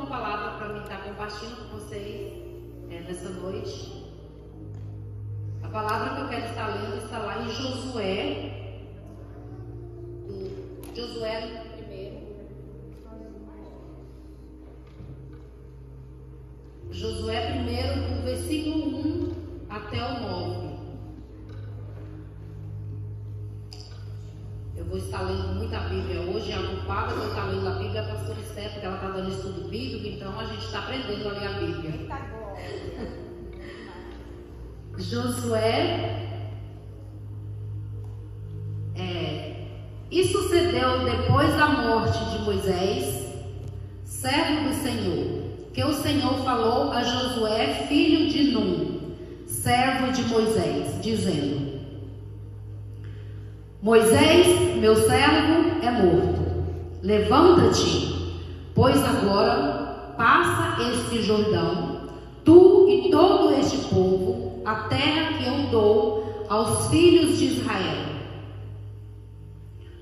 palavra para mim estar compartilhando com vocês nessa noite. A palavra que eu quero estar lendo está lá em Josué. Josué primeiro. Josué primeiro, do versículo 1 até o 9. Eu vou estar lendo muita Bíblia hoje. A culpada de eu estar lendo a Bíblia é a pastora Esther, porque ela está dando estudo bíblico, então a gente está aprendendo a ler a Bíblia. Josué. E sucedeu depois da morte de Moisés, servo do Senhor, que o Senhor falou a Josué, filho de Num, servo de Moisés, dizendo: Moisés, meu servo, é morto. Levanta-te, pois agora passa este Jordão, tu e todo este povo, a terra que eu dou aos filhos de Israel.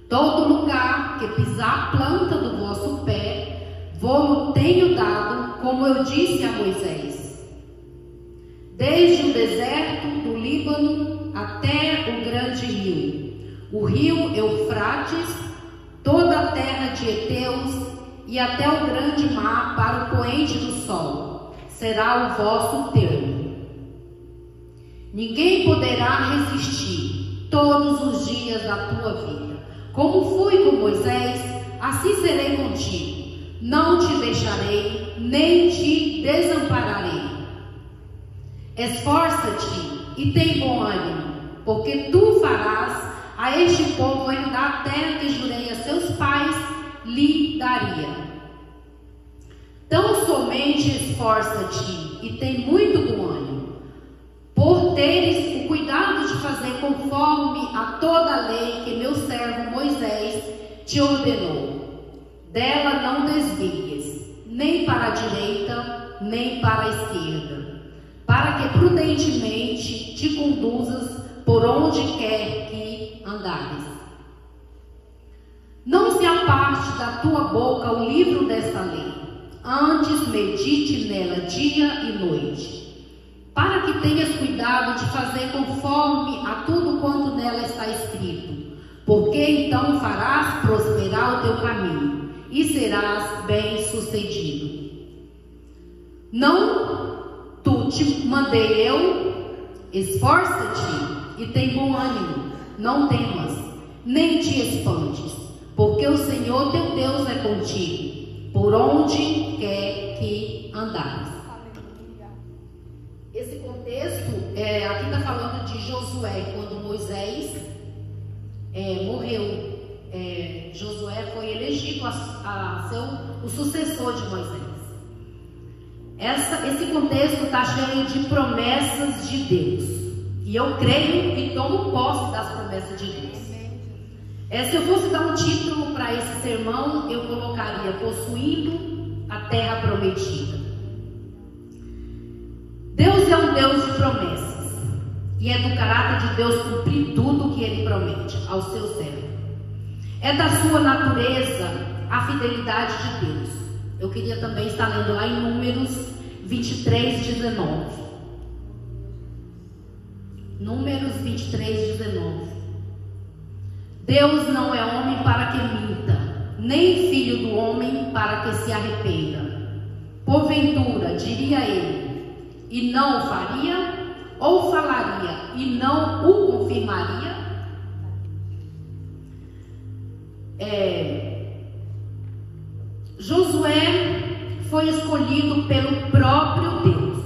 Todo lugar que pisar a planta do vosso pé, vou-lo tenho dado, como eu disse a Moisés. Desde o deserto do Líbano até o grande rio, o rio Eufrates, toda a terra de Heteus e até o grande mar para o poente do sol, será o vosso termo. Ninguém poderá resistir todos os dias da tua vida. Como fui com Moisés, assim serei contigo. Não te deixarei, nem te desampararei. Esforça-te e tem bom ânimo, porque tu farás a este povo herdar a terra que jurei a seus pais lhe daria. Tão somente esforça-te e tem muito bom ânimo, por teres o cuidado de fazer conforme a toda a lei que meu servo Moisés te ordenou. Dela não desvies, nem para a direita, nem para a esquerda, para que prudentemente te conduzas por onde quer que andares. Não se aparte da tua boca o livro desta lei, antes medite nela dia e noite, para que tenhas cuidado de fazer conforme a tudo quanto nela está escrito, porque então farás prosperar o teu caminho e serás bem-sucedido. Não tu te mandei eu? Esforça-te e tem bom ânimo, não temas, nem te espantes, porque o Senhor teu Deus é contigo, por onde quer que andares. Esse contexto, aqui está falando de Josué, quando Moisés morreu. Josué foi elegido a ser o sucessor de Moisés. Esse contexto está cheio de promessas de Deus. E eu creio e tomo posse das promessas de Deus. Se eu fosse dar um título para esse sermão, eu colocaria Possuindo a Terra Prometida. Deus é um Deus de promessas, e é do caráter de Deus cumprir tudo o que Ele promete aos seus servos. É da sua natureza a fidelidade de Deus. Eu queria também estar lendo lá em Números 23, 19. Números 23, 19. Deus não é homem para que minta, nem filho do homem para que se arrependa. Porventura, diria ele, e não o faria, ou falaria e não o confirmaria? Josué foi escolhido pelo próprio Deus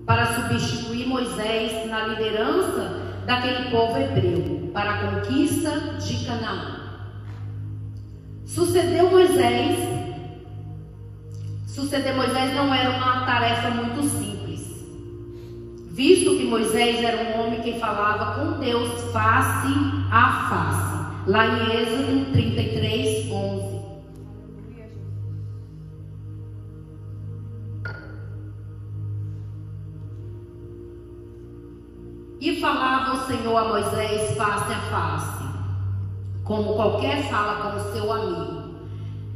para substituir Moisés na liderança daquele povo hebreu para a conquista de Canaã. Suceder Moisés não era uma tarefa muito simples, visto que Moisés era um homem que falava com Deus face a face, lá em Êxodo 33, 11. E falava o Senhor a Moisés face a face, como qualquer fala com o seu amigo.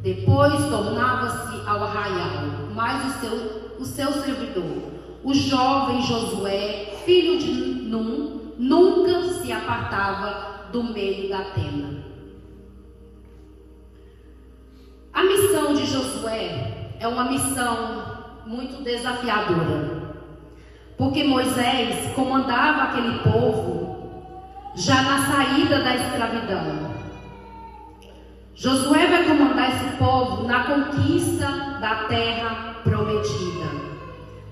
Depois tornava-se ao arraial, mas o seu servidor, o jovem Josué, filho de Num, nunca se apartava do meio da tenda. A missão de Josué é uma missão muito desafiadora, porque Moisés comandava aquele povo já na saída da escravidão. Josué vai comandar esse povo na conquista da terra prometida,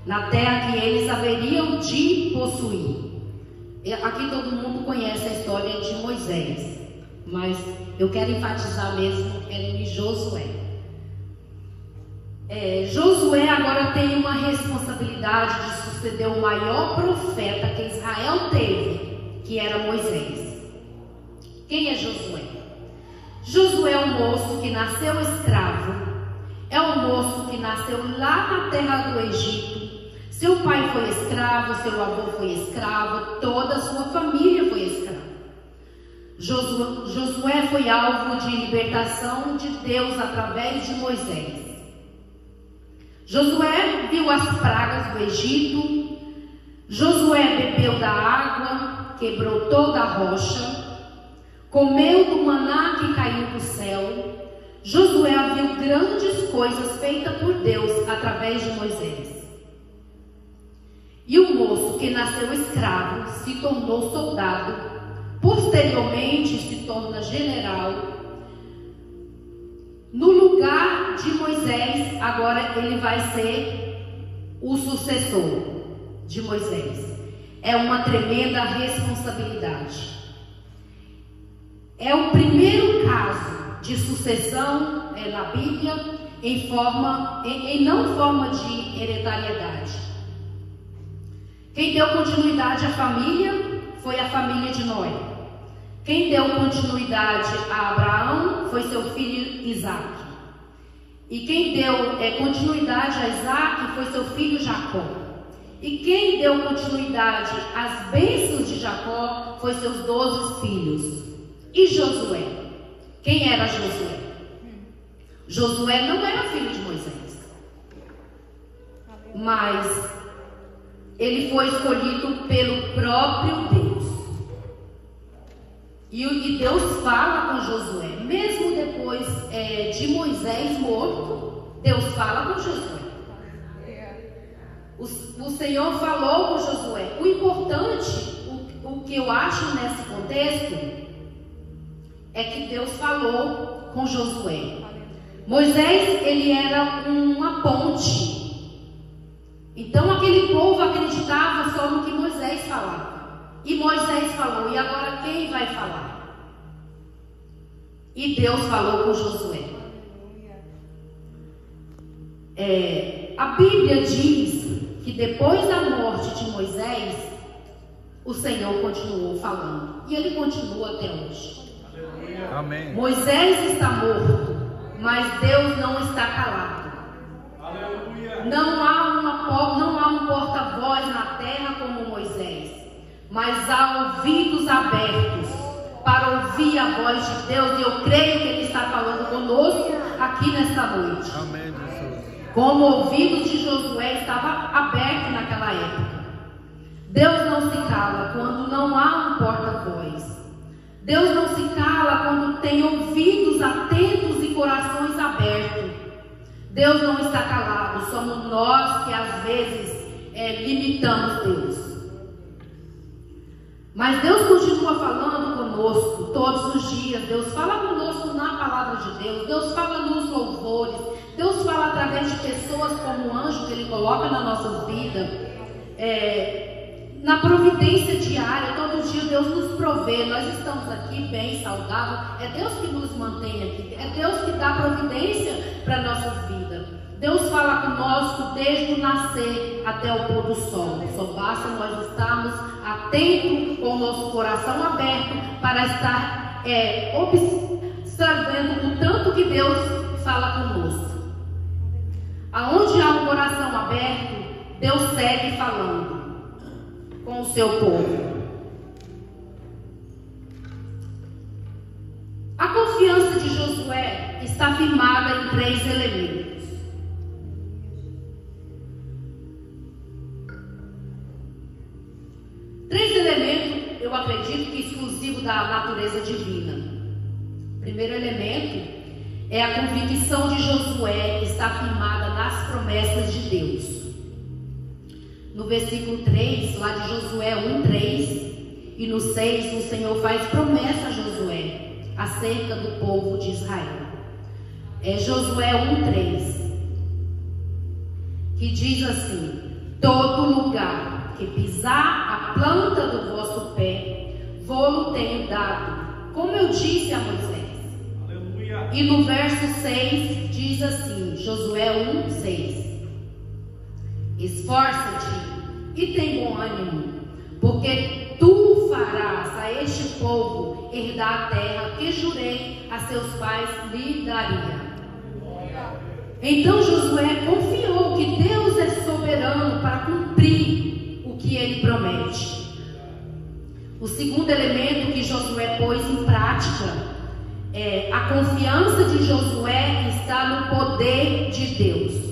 na terra que eles haveriam de possuir. Aqui todo mundo conhece a história de Moisés, mas eu quero enfatizar mesmo em Josué. Josué agora tem uma responsabilidade de suceder o maior profeta que Israel teve, que era Moisés. Quem é Josué? Josué é um moço que nasceu escravo, é um moço que nasceu lá na terra do Egito. Seu pai foi escravo, seu avô foi escravo, toda a sua família foi escrava. Josué foi alvo de libertação de Deus através de Moisés. Josué viu as pragas do Egito. Josué bebeu da água que brotou da rocha, comeu do maná que caiu do céu. Josué viu grandes coisas feitas por Deus através de Moisés. E o moço que nasceu escravo se tornou soldado, posteriormente se torna general. No lugar de Moisés, agora ele vai ser o sucessor de Moisés. É uma tremenda responsabilidade. É o primeiro caso de sucessão na Bíblia em não forma de hereditariedade. Quem deu continuidade à família foi a família de Noé. Quem deu continuidade a Abraão foi seu filho Isaac. E quem deu continuidade a Isaac foi seu filho Jacó. E quem deu continuidade às bênçãos de Jacó foi seus 12 filhos. E Josué? Quem era Josué? Josué não era filho de Moisés, mas ele foi escolhido pelo próprio Deus. E Deus fala com Josué, mesmo depois de Moisés morto, Deus fala com Josué. O Senhor falou com Josué. O importante, o que eu acho nesse contexto, é que Deus falou com Josué. Moisés, ele era uma ponte. Então aquele povo acreditava só no que Moisés falava. E Moisés falou, e agora quem vai falar? E Deus falou com Josué. A Bíblia diz que depois da morte de Moisés, o Senhor continuou falando. E ele continua até hoje. Amém. Moisés está morto, mas Deus não está calado. Aleluia. Não há um porta-voz na terra como Moisés, mas há ouvidos abertos para ouvir a voz de Deus. E eu creio que Ele está falando conosco aqui nesta noite. Amém, Jesus. Como o ouvido de Josué estava aberto naquela época. Deus não se cala quando não há um porta-voz. Deus não se cala quando tem ouvidos atentos e corações abertos. Deus não está calado, somos nós que às vezes limitamos Deus. Mas Deus continua falando conosco todos os dias. Deus fala conosco na palavra de Deus. Deus fala nos louvores. Deus fala através de pessoas como o anjo que Ele coloca na nossa vida. Na providência diária, todo dia Deus nos provê. Nós estamos aqui bem, saudável. É Deus que nos mantém aqui. É Deus que dá providência para nossas vidas. Deus fala conosco desde o nascer até o pôr do sol. Só basta nós estarmos atentos, com o nosso coração aberto, para estar observando o tanto que Deus fala conosco. Aonde há um coração aberto, Deus segue falando com o seu povo. A confiança de Josué está firmada em 3 elementos. Três elementos, eu acredito que exclusivo da natureza divina. O primeiro elemento é a convicção de Josué, que está firmada nas promessas de Deus. No versículo 3, lá de Josué 1:3, e no 6, o Senhor faz promessa a Josué acerca do povo de Israel. É Josué 1:3, que diz assim: todo lugar que pisar a planta do vosso pé, vou-lo tenho dado, como eu disse a Moisés. Aleluia. E no verso 6 diz assim, Josué 1:6: esforça-te e tem bom ânimo, porque tu farás a este povo herdar a terra que jurei a seus pais lhe daria. Então Josué confiou que Deus é soberano para cumprir o que ele promete. O segundo elemento que Josué pôs em prática é a confiança de Josué está no poder de Deus.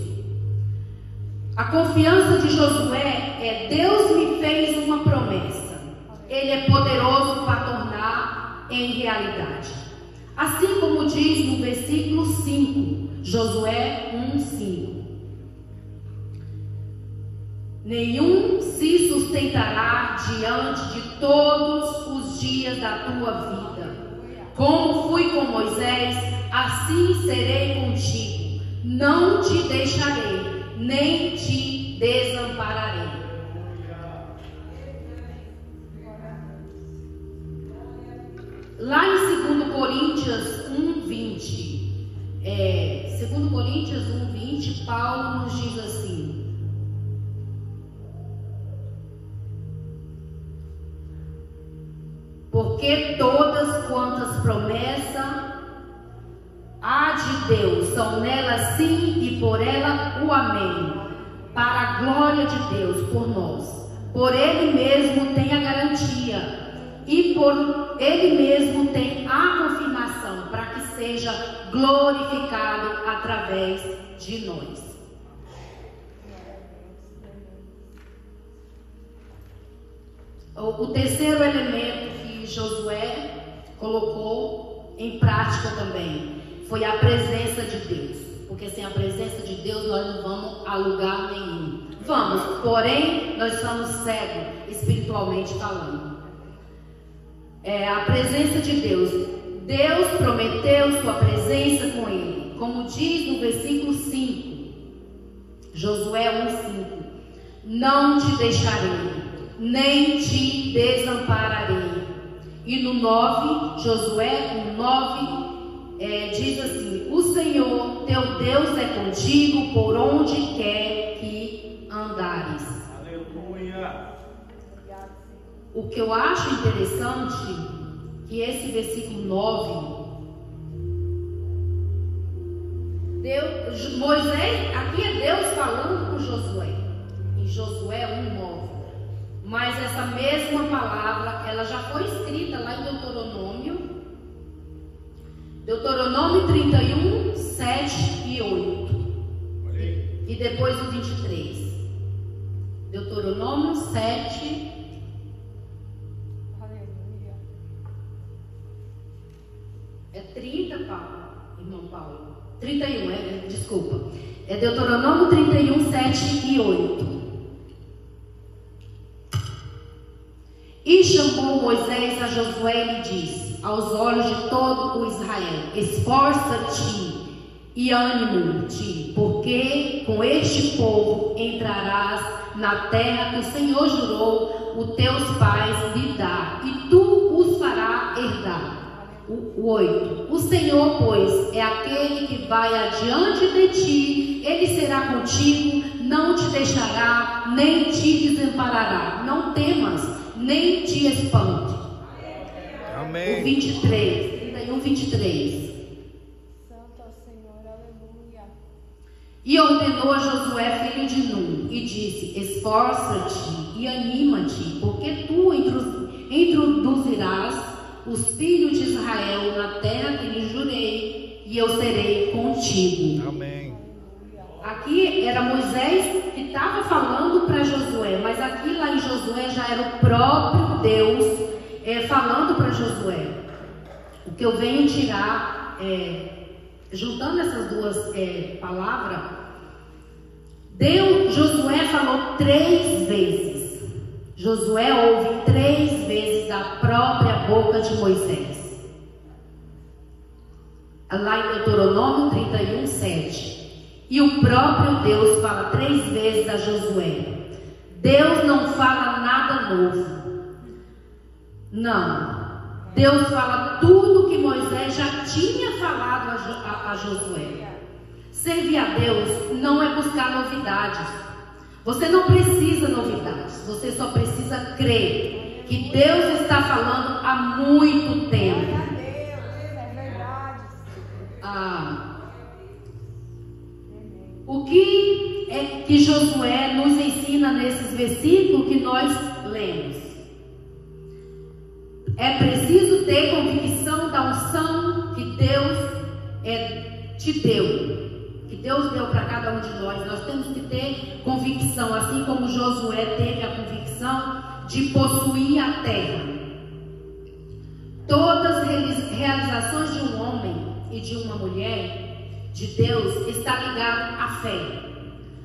A confiança de Josué é: Deus me fez uma promessa, Ele é poderoso para tornar em realidade. Assim como diz no versículo 5, Josué 1:5: nenhum se sustentará diante de todos os dias da tua vida. Como fui com Moisés, assim serei contigo. Não te deixarei, nem te desampararei. Lá em 2 Coríntios 1:20, 2 Coríntios 1:20, Paulo nos diz assim: porque todas quantas promessas há de Deus são nela sim e por ela o amém, para a glória de Deus por nós. Por Ele mesmo tem a garantia e por Ele mesmo tem a confirmação, para que seja glorificado através de nós. O terceiro elemento que Josué colocou em prática também foi a presença de Deus, porque sem a presença de Deus nós não vamos a lugar nenhum. Vamos, porém nós somos cegos espiritualmente falando. A presença de Deus. Deus prometeu sua presença com ele, como diz no versículo 5, Josué 1:5: não te deixarei, nem te desampararei. E no 9, Josué 1:9, diz assim: o Senhor teu Deus é contigo por onde quer que andares. Aleluia. O que eu acho interessante, que esse versículo 9, Moisés, aqui é Deus falando com Josué, em Josué 1:9. Mas essa mesma palavra, ela já foi escrita lá em Deuteronômio 31, 7 e 8. E depois o 23. Deuteronômio 7. É 30, Paulo, irmão Paulo. 31, desculpa. É Deuteronômio 31, 7 e 8. E chamou Moisés a Josué e lhe disse, aos olhos de todo o Israel: esforça-te e ânimo-te, porque com este povo entrarás na terra que o Senhor jurou os teus pais lhe dar, e tu os farás herdar. O 8. O Senhor, pois, é aquele que vai adiante de ti, ele será contigo, não te deixará, nem te desamparará. Não temas, nem te espante. Amém. O 23, 31, 23. Santo ao Senhor, aleluia. E ordenou a Josué, filho de Nun, e disse: esforça-te e anima-te, porque tu introduzirás os filhos de Israel na terra que lhes jurei, e e eu serei contigo. Amém. Aqui era Moisés que estava falando para Josué, mas aqui lá em Josué já era o próprio Deus falando para Josué. O que eu venho tirar, juntando essas duas palavras, Josué falou 3 vezes. Josué ouve 3 vezes da própria boca de Moisés. Lá em Deuteronômio 31, 7. E o próprio Deus fala 3 vezes a Josué. Deus não fala nada novo. Não. Deus fala tudo que Moisés já tinha falado a Josué. Servir a Deus não é buscar novidades. Você não precisa novidades. Você só precisa crer que Deus está falando há muito tempo. O que é que Josué nos ensina nesses versículos que nós lemos? É preciso ter convicção da unção que Deus te deu, que Deus deu para cada um de nós. Nós temos que ter convicção, assim como Josué teve a convicção de possuir a terra. Todas as realizações de um homem e de uma mulher de Deus está ligado à fé.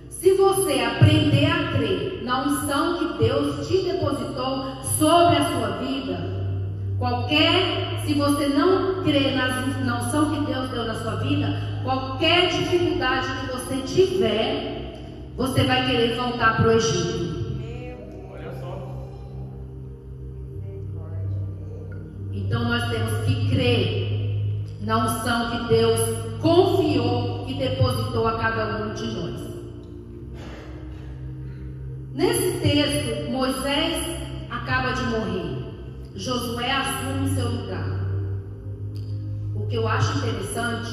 Se você aprender a crer na unção que Deus te depositou sobre a sua vida, se você não crer na unção que Deus deu na sua vida, qualquer dificuldade que você tiver, você vai querer voltar para o Egito. Olha só. Então nós temos que crer na unção que Deus confiou e depositou a cada um de nós. Nesse texto, Moisés acaba de morrer. Josué assume seu lugar. O que eu acho interessante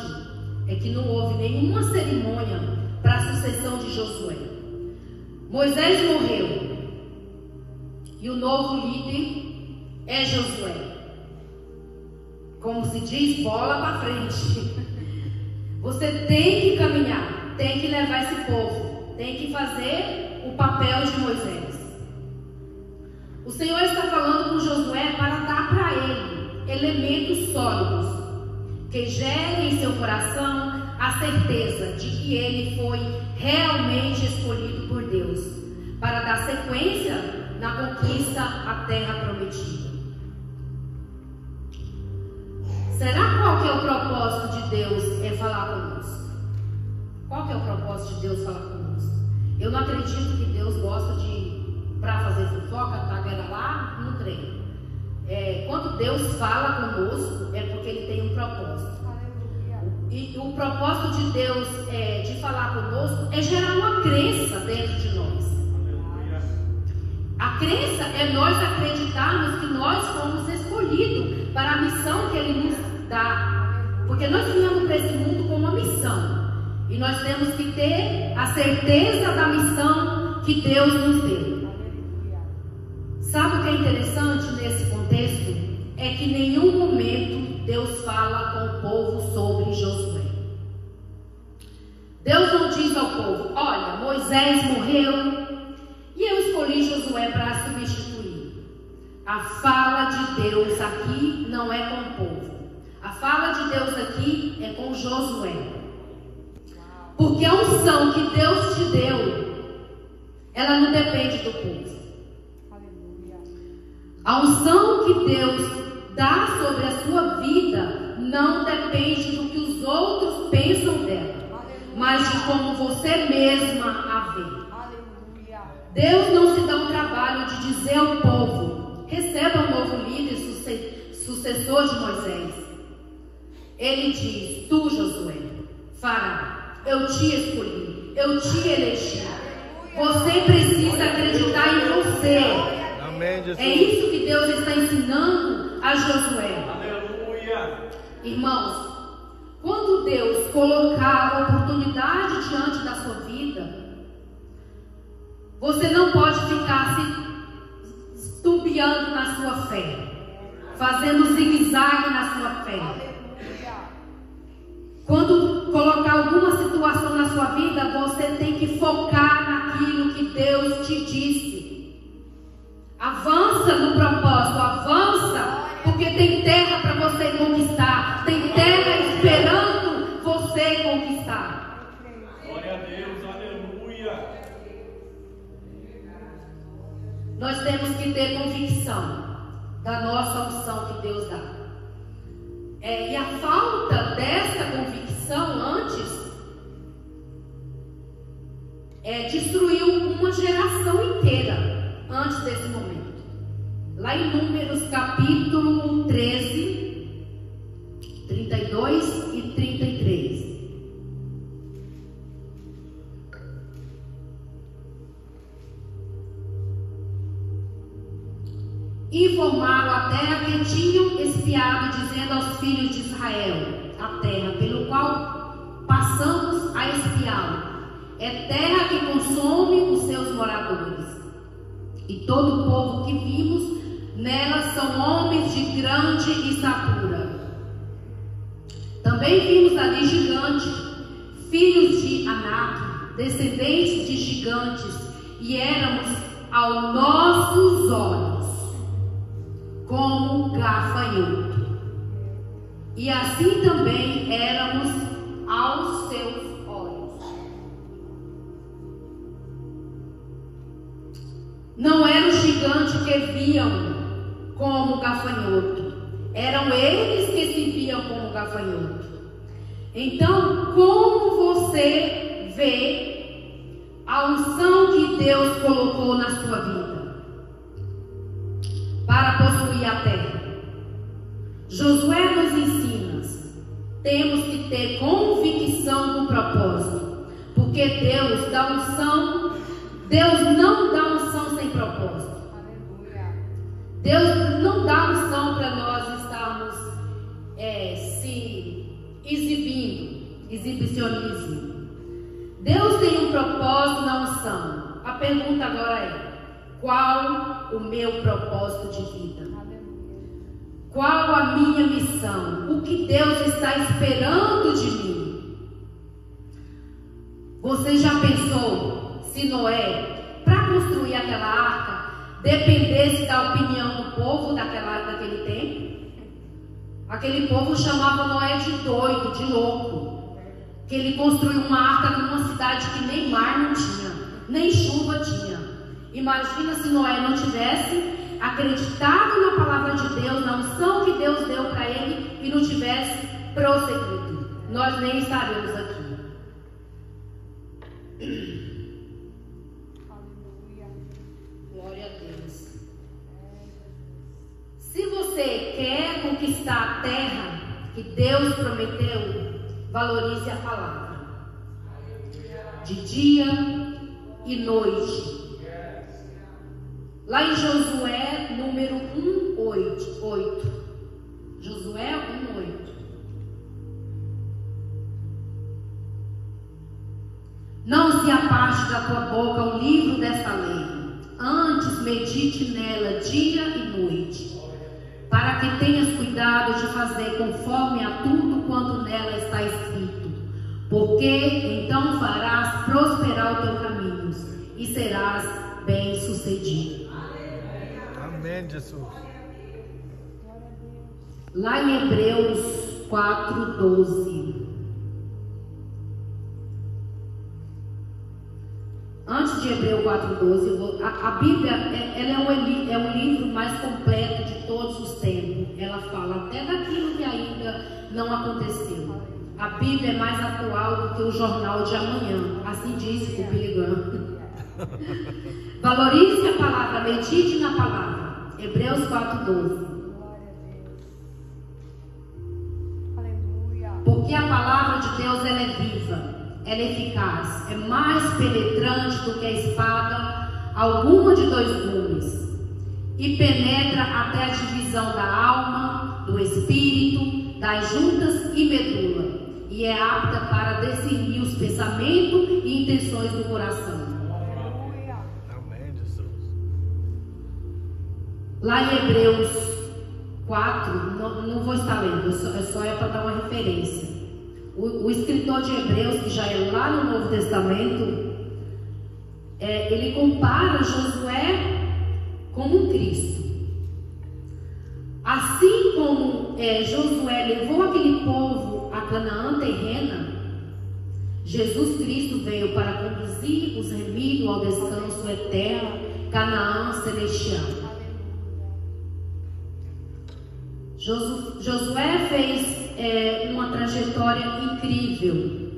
é que não houve nenhuma cerimônia para a sucessão de Josué. Moisés morreu e o novo líder é Josué. Como se diz, bola para frente. Você tem que caminhar, tem que levar esse povo, tem que fazer o papel de Moisés. O Senhor está falando com Josué para dar para ele elementos sólidos que gerem em seu coração a certeza de que ele foi realmente escolhido por Deus para dar sequência na conquista à terra prometida. Será qual que é o propósito de Deus falar conosco? Qual que é o propósito de Deus falar conosco? Eu não acredito que Deus gosta para fazer fofoca, taguela lá no trem. Quando Deus fala conosco, é porque Ele tem um propósito. E o propósito de Deus de falar conosco é gerar uma crença dentro de nós. A crença é nós acreditarmos que nós fomos escolhidos para a missão que Ele nos dá. Porque nós viemos para esse mundo com uma missão. E nós temos que ter a certeza da missão que Deus nos deu. Sabe o que é interessante nesse contexto? É que em nenhum momento Deus fala com o povo sobre Josué. Deus não diz ao povo: olha, Moisés morreu e eu escolhi Josué para substituir. A fala de Deus aqui não é com o povo. A fala de Deus aqui é com Josué. Porque a unção que Deus te deu, ela não depende do povo. A unção que Deus dá sobre a sua vida não depende do que os outros pensam dela, mas de como você mesma a vê. Deus não se dá o trabalho de dizer ao povo: receba um novo líder, sucessor de Moisés. Ele diz: tu, Josué, fará. Eu te escolhi, eu te elegi. Você precisa acreditar em você. Amém, Jesus. É isso que Deus está ensinando a Josué. Aleluia. Irmãos, quando Deus colocar a oportunidade diante da sua vida, você não pode ficar se estumbiando na sua fé, fazendo zigue-zague na sua fé. situação na sua vida, você tem que focar naquilo que Deus te disse. Avança no propósito, avança, porque tem terra para você conquistar, tem terra esperando você conquistar. Glória a Deus, aleluia. Nós temos que ter convicção da nossa unção que Deus dá. E a falta dessa convicção antes destruiu uma geração inteira antes desse momento. Lá em Números capítulo 13, 32 e 33. Informaram a terra que tinham espiado, dizendo aos filhos de Israel: a terra pelo qual passamos a espiá-lo é terra que consome os seus moradores, e todo o povo que vimos nela são homens de grande estatura. Também vimos ali gigantes, filhos de Anak, descendentes de gigantes, e éramos aos nossos olhos como gafanhoto, e assim também éramos aos seus olhos. Não era o gigante que viam como gafanhoto, eram eles que se viam como gafanhoto. Então, como você vê a unção que Deus colocou na sua vida para possuir a terra? Josué nos ensina: temos que ter convicção do propósito, porque Deus dá unção. Deus não dá unção sem propósito. Deus não dá unção para nós estarmos se exibindo, exibicionismo. Deus tem um propósito na unção. A pergunta agora é: qual o meu propósito de vida? Qual a minha missão? O que Deus está esperando de mim? Você já pensou se Noé, para construir aquela arca, dependesse da opinião do povo daquele tempo? Aquele povo chamava Noé de doido, de louco, que ele construiu uma arca numa cidade que nem mar não tinha, nem chuva tinha. Imagina se Noé não tivesse acreditado na palavra de Deus, na unção que Deus deu para ele, e não tivesse prosseguido. Nós nem estaremos aqui. Glória a Deus. Se você quer conquistar a terra que Deus prometeu, valorize a palavra de dia e noite. Lá em Josué, número 1:8. Josué 1:8. Não se aparte da tua boca o livro desta lei, antes medite nela dia e noite, para que tenhas cuidado de fazer conforme a tudo quanto nela está escrito, porque então farás prosperar o teu caminho e serás bem-sucedido. Amém, Jesus. Lá em Hebreus 4:12. Antes de Hebreus 4:12, a Bíblia ela é um livro mais completo de todos os tempos. Ela fala até daquilo que ainda não aconteceu. A Bíblia é mais atual do que o jornal de amanhã. Assim disse o Billy Graham. Valorize a palavra, medite na palavra. Hebreus 4:12. Porque a palavra de Deus ela é viva, ela é eficaz, é mais penetrante do que a espada alguma de 2 gumes, e penetra até a divisão da alma, do espírito, das juntas e medula, e é apta para discernir os pensamentos e intenções do coração. Amém, Jesus. Lá em Hebreus 4, não vou estar lendo, só é para dar uma referência. O escritor de Hebreus, que já é lá no Novo Testamento, ele compara Josué como um Cristo. Assim como Josué levou aquele povo a Canaã terrena, Jesus Cristo veio para conduzir os remidos ao descanso eterno, Canaã celestial. Josué fez uma trajetória incrível.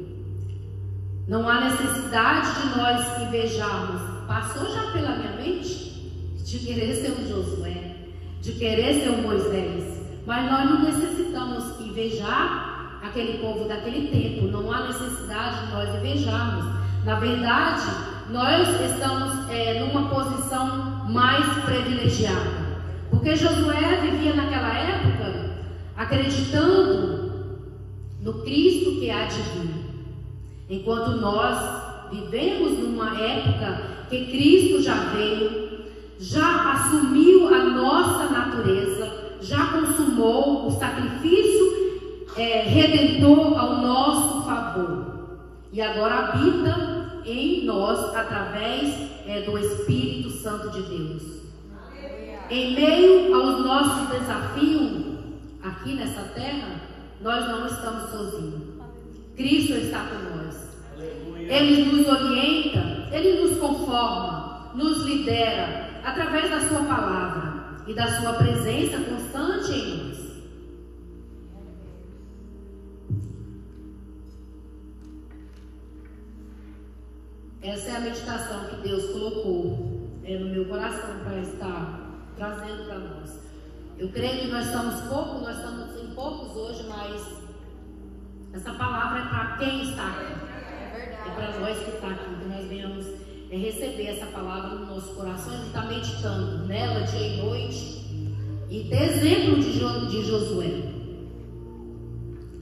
Não há necessidade de nós invejarmos. Passou já pela minha mente de querer ser um Josué, de querer ser um Moisés, mas nós não necessitamos invejar aquele povo daquele tempo. Não há necessidade de nós invejarmos. Na verdade, nós estamos numa posição mais privilegiada, porque Josué vivia naquela época acreditando no Cristo que há de vir, enquanto nós vivemos numa época que Cristo já veio, já assumiu a nossa natureza, já consumou o sacrifício redentor ao nosso favor, e agora habita em nós através do Espírito Santo de Deus. Em meio aos nossos desafios aqui nessa terra, nós não estamos sozinhos. Cristo está com nós. Ele nos orienta, Ele nos conforma, nos lidera através da sua palavra e da sua presença constante em nós. Essa é a meditação que Deus colocou no meu coração para estar trazendo para nós. Eu creio que nós estamos em poucos hoje, mas essa palavra é para quem está aqui. É para nós que está aqui, que nós venhamos receber essa palavra no nosso coração e estar meditando nela dia e noite. E ter exemplo de Josué.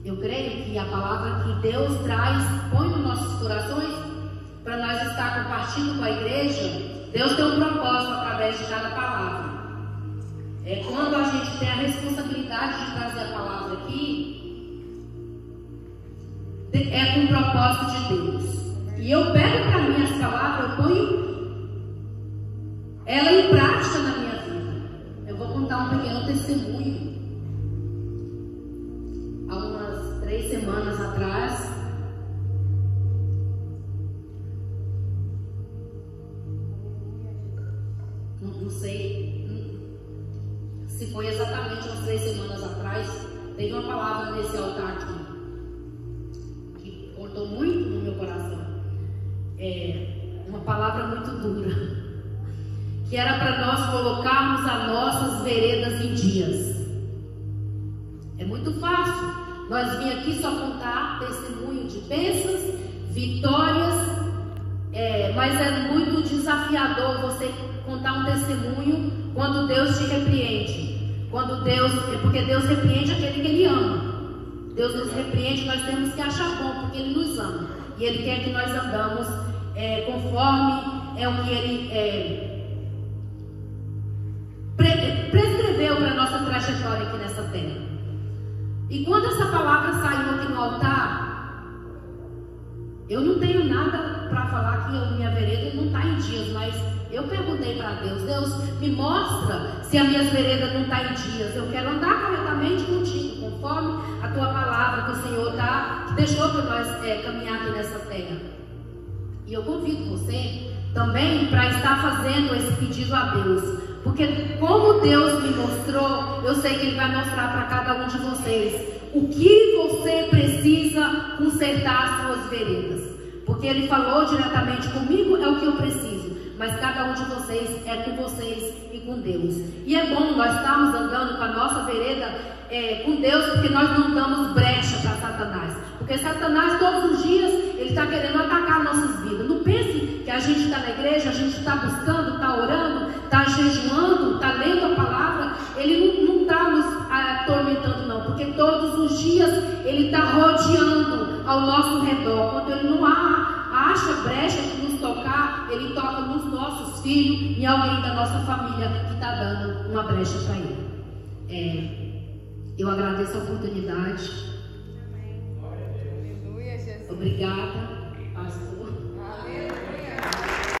Eu creio que a palavra que Deus traz, põe nos nossos corações, para nós estar compartilhando com a igreja. Deus tem um propósito através de cada palavra. Quando a gente tem a responsabilidade de trazer a palavra aqui, é com o propósito de Deus. E eu pego para mim essa palavra, eu ponho ela em prática na minha vida. Eu vou contar um pequeno testemunho. Há umas 3 semanas atrás, não sei se foi exatamente umas 3 semanas atrás, teve uma palavra nesse altar aqui que cortou muito no meu coração. Uma palavra muito dura, que era para nós colocarmos as nossas veredas em dias. É muito fácil nós vir aqui só contar testemunho de bênçãos, vitórias, mas é muito desafiador você contar um testemunho quando Deus te repreende. Porque Deus repreende aquele que Ele ama. Deus nos repreende, nós temos que achar bom, porque Ele nos ama. E Ele quer que nós andamos conforme o que Ele prescreveu para a nossa trajetória aqui nessa terra. E quando essa palavra saiu aqui no altar, eu não tenho nada para falar que a minha vereda não está em dias, mas eu perguntei para Deus: Deus, me mostra se as minhas veredas não estão em dias. Eu quero andar corretamente contigo, conforme a tua palavra que o Senhor deixou para nós caminhar aqui nessa terra. E eu convido você também para estar fazendo esse pedido a Deus, porque como Deus me mostrou, eu sei que Ele vai mostrar para cada um de vocês o que você precisa consertar as suas veredas, porque Ele falou diretamente comigo, é o que eu preciso, mas cada um de vocês é com vocês e com Deus. E é bom nós estarmos andando com a nossa vereda com Deus, porque nós não damos brecha para Satanás, porque Satanás todos os dias ele está querendo atacar nossas vidas. Não pense que a gente está na igreja, a gente está buscando, está orando, está jejuando, está lendo a palavra, ele não está nos atormentando não, porque todos os dias ele está rodeando ao nosso redor. Quando ele não acha brecha de nos tocar, ele toca nos nossos filhos e alguém da nossa família que está dando uma brecha para ele. Eu agradeço a oportunidade. Obrigada